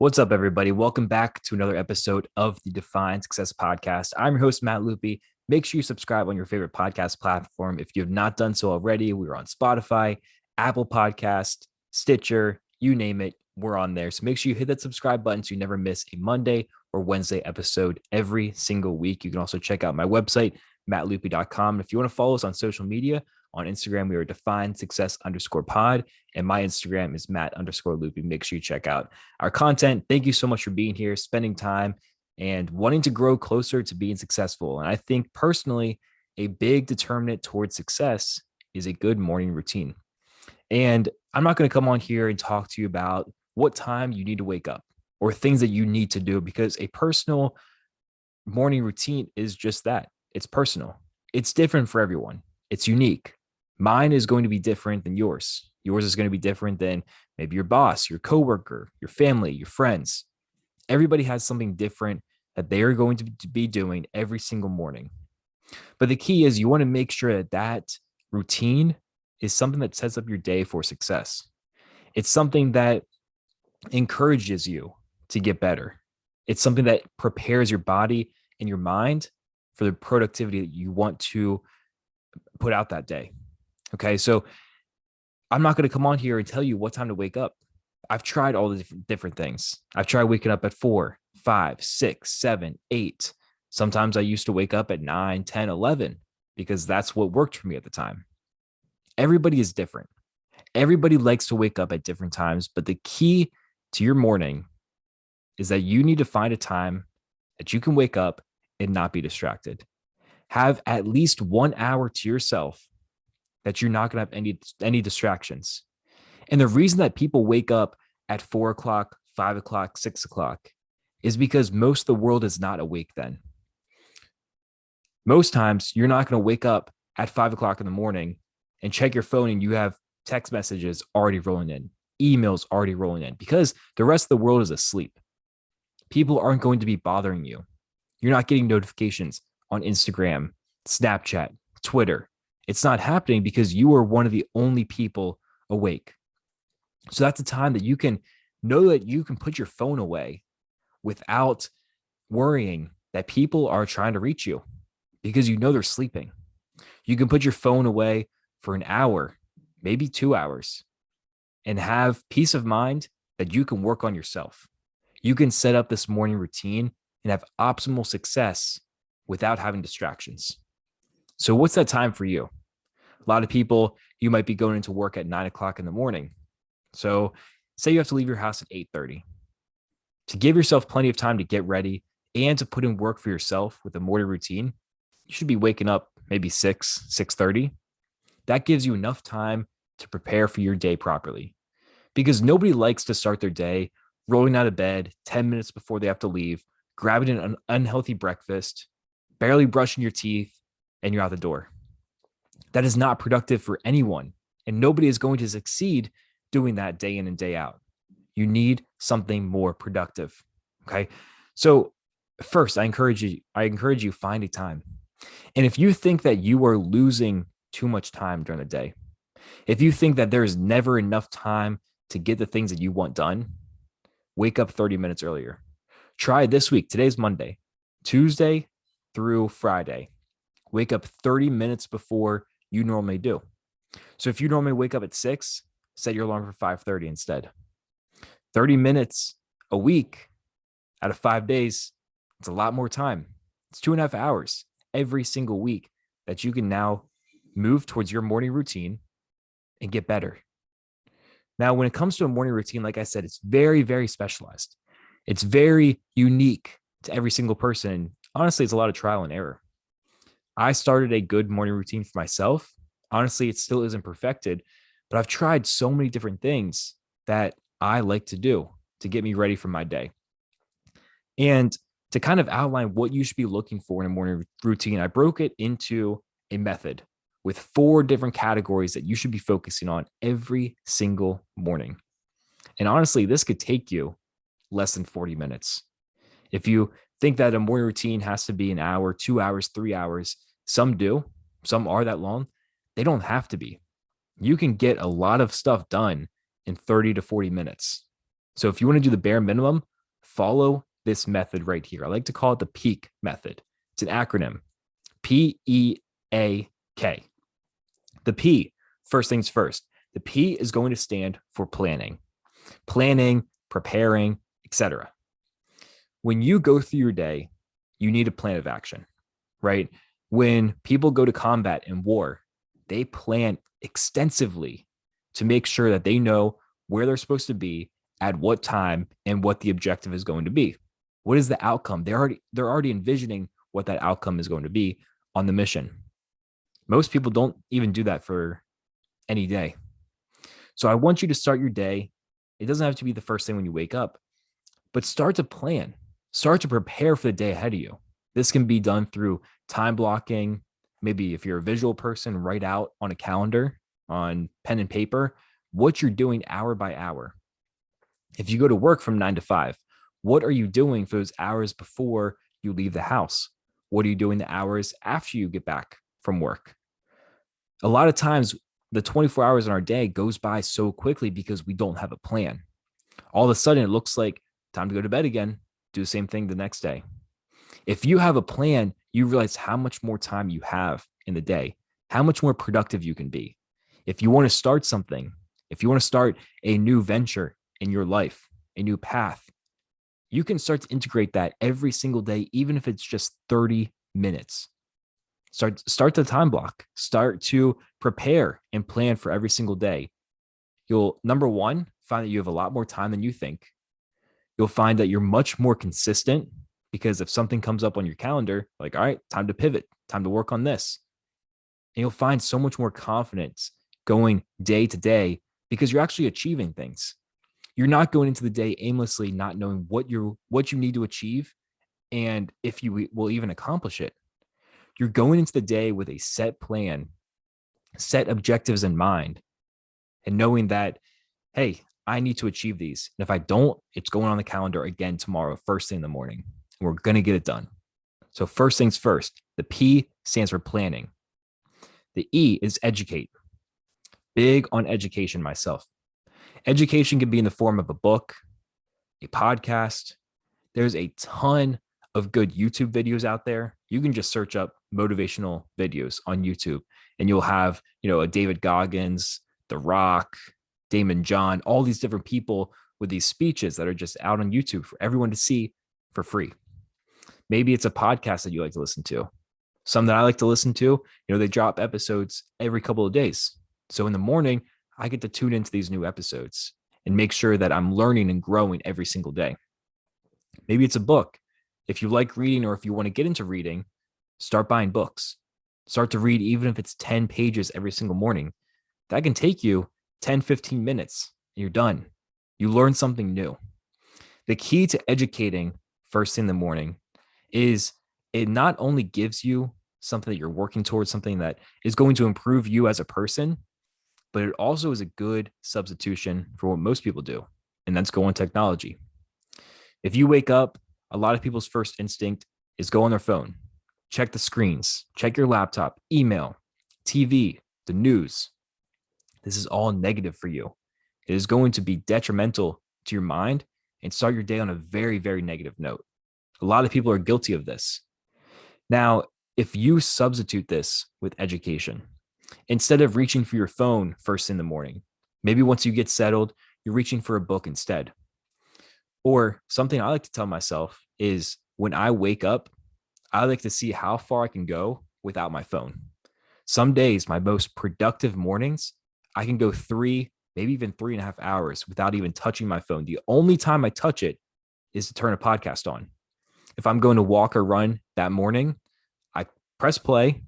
What's up, everybody? Welcome back to another episode of the Define Success Podcast. I'm your host, Matt Lupi. Make sure you subscribe on your favorite podcast platform. If you have not done so already, we're on Spotify, Apple Podcast, Stitcher, you name it, we're on there. So make sure you hit that subscribe button so you never miss a Monday or Wednesday episode every single week. You can also check out my website, mattlupi.com. If you want to follow us on social media, on Instagram, we are definesuccess_pod. And my Instagram is Matt_Loopy. Make sure you check out our content. Thank you so much for being here, spending time, and wanting to grow closer to being successful. And I think personally, a big determinant towards success is a good morning routine. And I'm not going to come on here and talk to you about what time you need to wake up or things that you need to do, because a personal morning routine is just that. It's personal. It's different for everyone. It's unique. Mine is going to be different than yours. Yours is going to be different than maybe your boss, your coworker, your family, your friends. Everybody has something different that they are going to be doing every single morning. But the key is you want to make sure that that routine is something that sets up your day for success. It's something that encourages you to get better. It's something that prepares your body and your mind for the productivity that you want to put out that day. Okay, so I'm not going to come on here and tell you what time to wake up. I've tried all the different things. I've tried waking up at 4, 5, 6, 7, 8. Sometimes I used to wake up at 9, 10, 11 because that's what worked for me at the time. Everybody is different. Everybody likes to wake up at different times, but the key to your morning is that you need to find a time that you can wake up and not be distracted. Have at least 1 hour to yourself that you're not going to have any distractions. And the reason that people wake up at 4 o'clock, 5 o'clock, 6 o'clock is because most of the world is not awake then. Most times you're not going to wake up at 5 o'clock in the morning and check your phone and you have text messages already rolling in, emails already rolling in, because the rest of the world is asleep. People aren't going to be bothering you. You're not getting notifications on Instagram, Snapchat, Twitter. It's not happening because you are one of the only people awake. So that's a time that you can know that you can put your phone away without worrying that people are trying to reach you because you know they're sleeping. You can put your phone away for an hour, maybe 2 hours, and have peace of mind that you can work on yourself. You can set up this morning routine and have optimal success without having distractions. So what's that time for you? A lot of people, you might be going into work at 9 o'clock in the morning. So say you have to leave your house at 8:30. To give yourself plenty of time to get ready and to put in work for yourself with a morning routine, you should be waking up maybe 6, 6:30. That gives you enough time to prepare for your day properly, because nobody likes to start their day rolling out of bed 10 minutes before they have to leave, grabbing an unhealthy breakfast, barely brushing your teeth, and you're out the door. That is not productive for anyone, and nobody is going to succeed doing that day in and day out. You need something more productive. Okay. So first, I encourage you find a time. And if you think that you are losing too much time during the day, if you think that there is never enough time to get the things that you want done, wake up 30 minutes earlier. Try this week. Today's Monday, Tuesday through Friday. Wake up 30 minutes before you normally do. So if you normally wake up at 6, set your alarm for 5:30 instead. 30 minutes a week out of 5 days, it's a lot more time. It's 2.5 hours every single week that you can now move towards your morning routine and get better. Now, when it comes to a morning routine, like I said, it's very, very specialized. It's very unique to every single person. Honestly, it's a lot of trial and error. I started a good morning routine for myself. Honestly, it still isn't perfected, but I've tried so many different things that I like to do to get me ready for my day. And to kind of outline what you should be looking for in a morning routine, I broke it into a method with 4 different categories that you should be focusing on every single morning. And honestly, this could take you less than 40 minutes. If you think that a morning routine has to be an hour, 2 hours, 3 hours, some do, some are that long. They don't have to be. You can get a lot of stuff done in 30 to 40 minutes. So if you want to do the bare minimum, Follow this method right here. I like to call it the PEAK method. It's an acronym, PEAK. The P, first things first, the P is going to stand for planning, preparing, etc. When you go through your day, you need a plan of action, right? When people go to combat and war, they plan extensively to make sure that they know where they're supposed to be at what time and what the objective is going to be. What is the outcome? They're already envisioning what that outcome is going to be on the mission. Most people don't even do that for any day. So I want you to start your day. It doesn't have to be the first thing when you wake up, but start to plan, start to prepare for the day ahead of you. This can be done through time blocking. Maybe if you're a visual person, write out on a calendar, on pen and paper, what you're doing hour by hour. If you go to work from 9 to 5, what are you doing for those hours before you leave the house? What are you doing the hours after you get back from work? A lot of times, the 24 hours in our day goes by so quickly because we don't have a plan. All of a sudden, it looks like time to go to bed again, do the same thing the next day. If you have a plan, you realize how much more time you have in the day, how much more productive you can be. If you want to start something, if you want to start a new venture in your life, a new path, you can start to integrate that every single day, even if it's just 30 minutes. Start the time block. Start to prepare and plan for every single day. You'll, number one, find that you have a lot more time than you think. You'll find that you're much more consistent because if something comes up on your calendar, like, all right, time to pivot, time to work on this. And you'll find so much more confidence going day to day because you're actually achieving things. You're not going into the day aimlessly, not knowing what you need to achieve and if you will even accomplish it. You're going into the day with a set plan, set objectives in mind, and knowing that, hey, I need to achieve these. And if I don't, it's going on the calendar again tomorrow, first thing in the morning. And we're going to get it done. So first things first, the P stands for planning. The E is educate. Big on education myself. Education can be in the form of a book, a podcast. There's a ton of good YouTube videos out there. You can just search up motivational videos on YouTube and you'll have, a David Goggins, The Rock, Damon John, all these different people with these speeches that are just out on YouTube for everyone to see for free. Maybe it's a podcast that you like to listen to. Some that I like to listen to, they drop episodes every couple of days. So in the morning, I get to tune into these new episodes and make sure that I'm learning and growing every single day. Maybe it's a book. If you like reading or if you want to get into reading, start buying books. Start to read even if it's 10 pages every single morning. That can take you 10, 15 minutes and you're done. You learn something new. The key to educating first thing in the morning is it not only gives you something that you're working towards, something that is going to improve you as a person, but it also is a good substitution for what most people do, and that's go on technology. If you wake up, a lot of people's first instinct is go on their phone, check the screens, check your laptop, email, TV, the news. This is all negative for you. It is going to be detrimental to your mind and start your day on a very, very negative note. A lot of people are guilty of this. Now, if you substitute this with education, instead of reaching for your phone first in the morning, maybe once you get settled, you're reaching for a book instead. Or something I like to tell myself is when I wake up, I like to see how far I can go without my phone. Some days, my most productive mornings, I can go 3, maybe even 3.5 hours without even touching my phone. The only time I touch it is to turn a podcast on. If I'm going to walk or run that morning, I press play,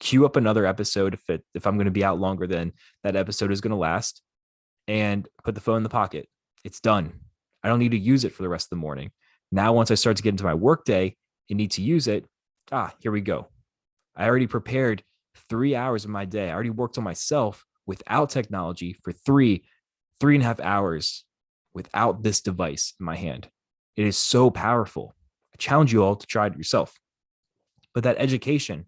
queue up another episode if I'm going to be out longer than that episode is going to last, and put the phone in the pocket. It's done. I don't need to use it for the rest of the morning. Now, once I start to get into my workday and need to use it, here we go. I already prepared 3 hours of my day. I already worked on myself without technology for 3.5 hours without this device in my hand. It is so powerful. I challenge you all to try it yourself. But that education,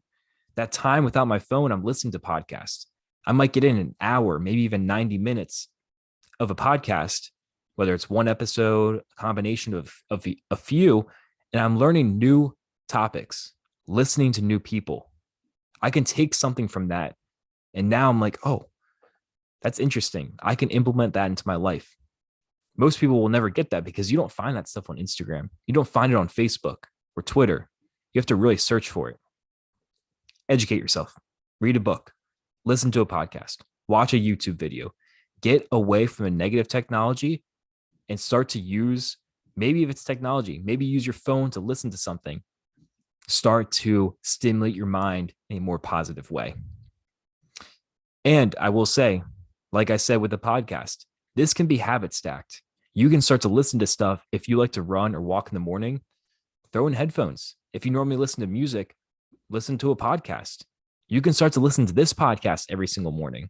that time without my phone, I'm listening to podcasts. I might get in an hour, maybe even 90 minutes of a podcast whether it's one episode, a combination of a few, and I'm learning new topics, listening to new people. I can take something from that. And now I'm like, oh, that's interesting. I can implement that into my life. Most people will never get that because you don't find that stuff on Instagram. You don't find it on Facebook or Twitter. You have to really search for it. Educate yourself, read a book, listen to a podcast, watch a YouTube video, get away from the negative technology and start to use, maybe if it's technology, maybe use your phone to listen to something. Start to stimulate your mind in a more positive way. And I will say, like I said with the podcast, this can be habit stacked. You can start to listen to stuff if you like to run or walk in the morning, throw in headphones. If you normally listen to music, listen to a podcast. You can start to listen to this podcast every single morning.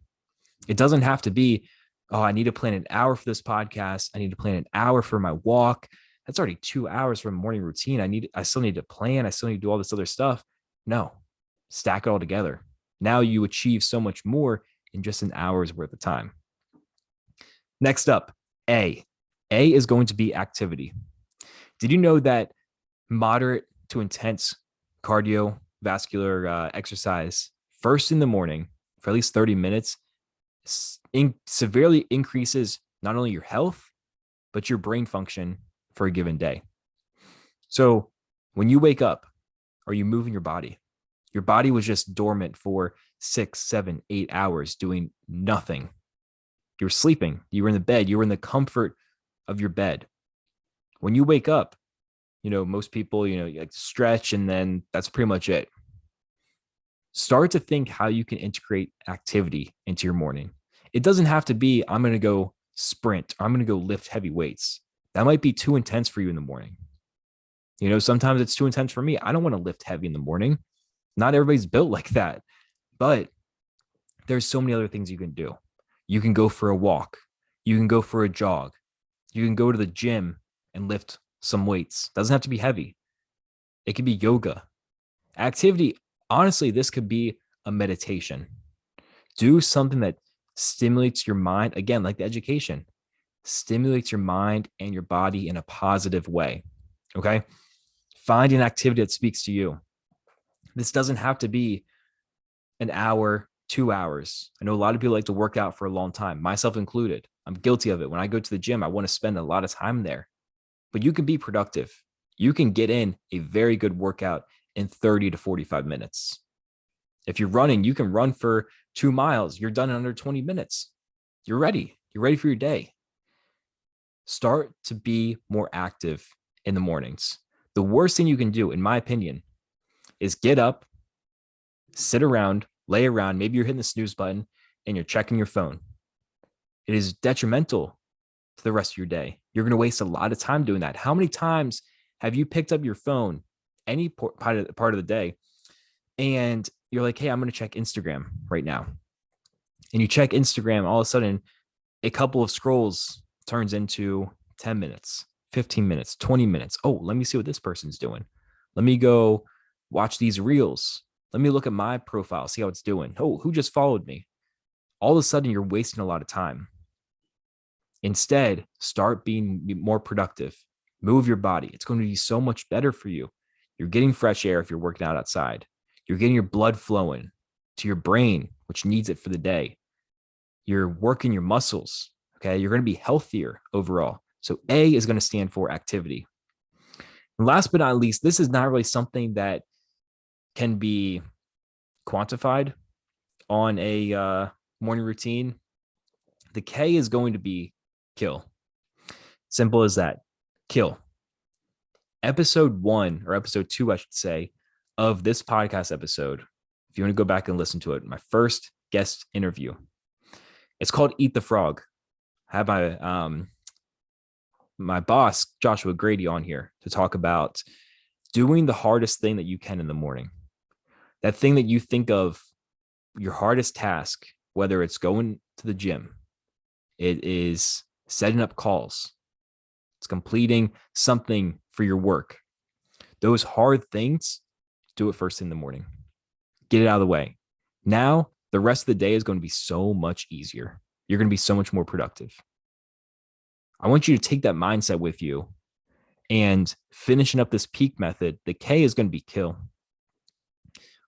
It doesn't have to be, oh, I need to plan an hour for this podcast. I need to plan an hour for my walk. That's already 2 hours from morning routine. I still need to plan. I still need to do all this other stuff. No, stack it all together. Now you achieve so much more in just an hour's worth of time. Next up, A. A is going to be activity. Did you know that moderate to intense cardiovascular exercise first in the morning for at least 30 minutes severely increases not only your health, but your brain function for a given day? So when you wake up, are you moving your body? Your body was just dormant for 6, 7, 8 hours doing nothing. You were sleeping. You were in the bed. You were in the comfort of your bed. When you wake up, most people, like stretch and then that's pretty much it. Start to think how you can integrate activity into your morning. It doesn't have to be, I'm going to go sprint. I'm going to go lift heavy weights. That might be too intense for you in the morning. Sometimes it's too intense for me. I don't want to lift heavy in the morning. Not everybody's built like that, but there's so many other things you can do. You can go for a walk. You can go for a jog. You can go to the gym and lift some weights. Doesn't have to be heavy. It could be yoga. Activity, honestly, this could be a meditation. Do something that stimulates your mind. Again, like the education, stimulates your mind and your body in a positive way. Okay. Find an activity that speaks to you. This doesn't have to be an hour, 2 hours. I know a lot of people like to work out for a long time, myself included. I'm guilty of it. When I go to the gym, I want to spend a lot of time there, but you can be productive. You can get in a very good workout in 30 to 45 minutes. If you're running, you can run for 2 miles. You're done in under 20 minutes. You're ready. You're ready for your day. Start to be more active in the mornings. The worst thing you can do, in my opinion, is get up, sit around, lay around. Maybe you're hitting the snooze button and you're checking your phone. It is detrimental to the rest of your day. You're going to waste a lot of time doing that. How many times have you picked up your phone any part of the day and you're like, hey, I'm going to check Instagram right now. And you check Instagram, all of a sudden, a couple of scrolls turns into 10 minutes, 15 minutes, 20 minutes. Oh, let me see what this person's doing. Let me go watch these reels. Let me look at my profile, see how it's doing. Oh, who just followed me? All of a sudden, you're wasting a lot of time. Instead, start being more productive. Move your body. It's going to be so much better for you. You're getting fresh air if you're working out outside. You're getting your blood flowing to your brain, which needs it for the day. You're working your muscles. Okay. You're going to be healthier overall. So A is going to stand for activity. And last but not least, this is not really something that can be quantified on a morning routine. The K is going to be kill. Simple as that. Kill. Episode 1 or episode 2, I should say, of this podcast episode, if you want to go back and listen to it, my first guest interview, it's called Eat the Frog. I have my boss, Joshua Grady, on here to talk about doing the hardest thing that you can in the morning. That thing that you think of, your hardest task, whether it's going to the gym, it is setting up calls, it's completing something for your work. Those hard things, do it first thing in the morning. Get it out of the way. Now, the rest of the day is going to be so much easier. You're going to be so much more productive. I want you to take that mindset with you and finishing up this peak method. The K is going to be kill.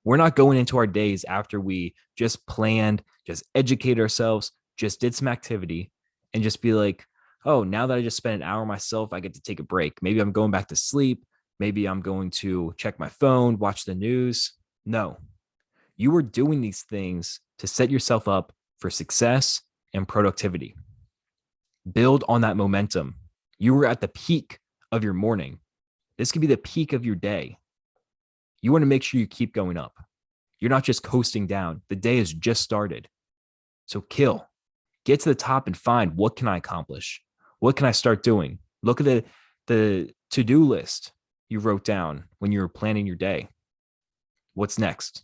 We're not going into our days after we just planned, just educate ourselves, just did some activity, and just be like, oh, now that I just spent an hour myself, I get to take a break. Maybe I'm going back to sleep. Maybe I'm going to check my phone, watch the news. No, you are doing these things to set yourself up for success and productivity. Build on that momentum. You were at the peak of your morning. This could be the peak of your day. You want to make sure you keep going up. You're not just coasting down. The day has just started. So kill. Get to the top and find, what can I accomplish? What can I start doing? Look at the to-do list you wrote down when you were planning your day. What's next?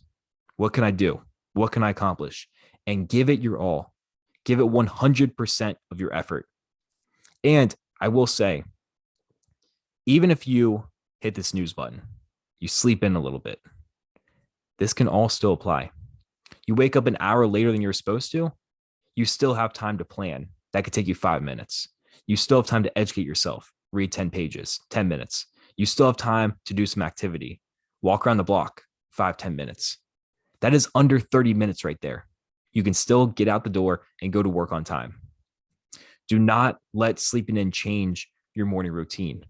What can I do? What can I accomplish? And give it your all. Give it 100% of your effort. And I will say, even if you hit the snooze button, you sleep in a little bit, this can all still apply. You wake up an hour later than you're supposed to, you still have time to plan. That could take you 5 minutes. You still have time to educate yourself, read 10 pages, 10 minutes. You still have time to do some activity, walk around the block, 5-10 minutes. That is under 30 minutes right there. You can still get out the door and go to work on time. Do not let sleeping in change your morning routine.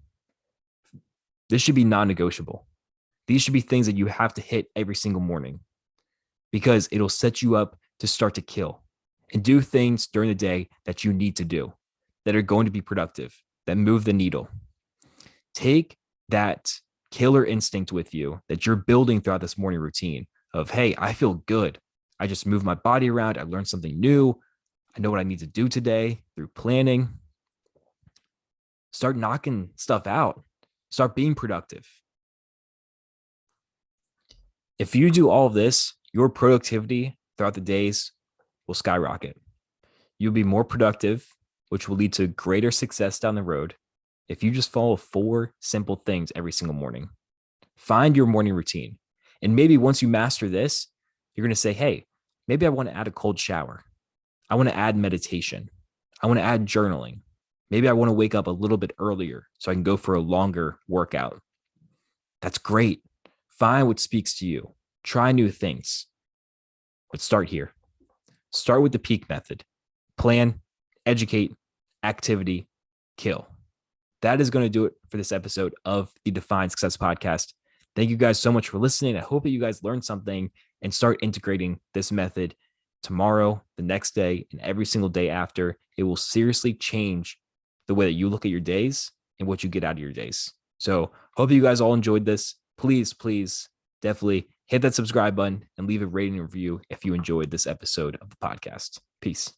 This should be non-negotiable. These should be things that you have to hit every single morning, because it'll set you up to start to kill and do things during the day that you need to do, that are going to be productive, that move the needle. Take that killer instinct with you that you're building throughout this morning routine of, hey, I feel good. I just moved my body around. I learned something new. I know what I need to do today through planning. Start knocking stuff out. Start being productive. If you do all of this, your productivity throughout the days will skyrocket. You'll be more productive, which will lead to greater success down the road if you just follow 4 simple things every single morning. Find your morning routine. And maybe once you master this, you're going to say, hey, maybe I want to add a cold shower. I want to add meditation. I want to add journaling. Maybe I want to wake up a little bit earlier so I can go for a longer workout. That's great. Find what speaks to you. Try new things. But start here. Start with the peak method. Plan, educate, activity, kill. That is going to do it for this episode of the Define Success Podcast. Thank you guys so much for listening. I hope that you guys learned something and start integrating this method tomorrow, the next day, and every single day after. It will seriously change the way that you look at your days and what you get out of your days. So hope you guys all enjoyed this. Please definitely hit that subscribe button and leave a rating and review if you enjoyed this episode of the podcast. Peace.